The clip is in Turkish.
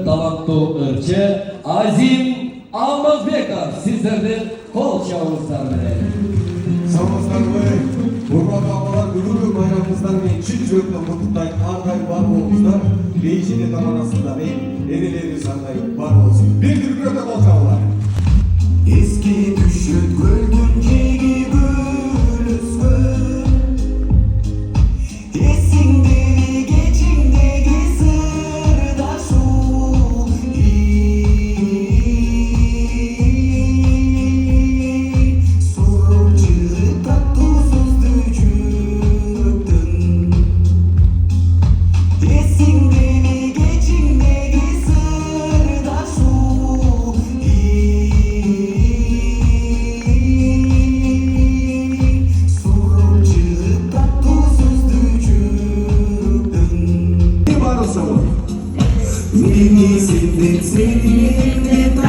Talantlı ırkçı Azim Almazbekov sizlerden kol çalmışlardır. Sağlıklarını, Burma Dağlar Gurur Bayramımızdan ve çift çocukla mutluluklar Ankara var olmuşlar. Değişini tamanasında ve evileri sandayı var olsun. Bir Türk protokol çallar. Eski düşüp gölgünce gibi lütfen Esindiri geçindeki sırdaşı Sorup çıkıp tuzsuz düşüktün Esindiri geçindeki sırdaşı Seni sevdim, seni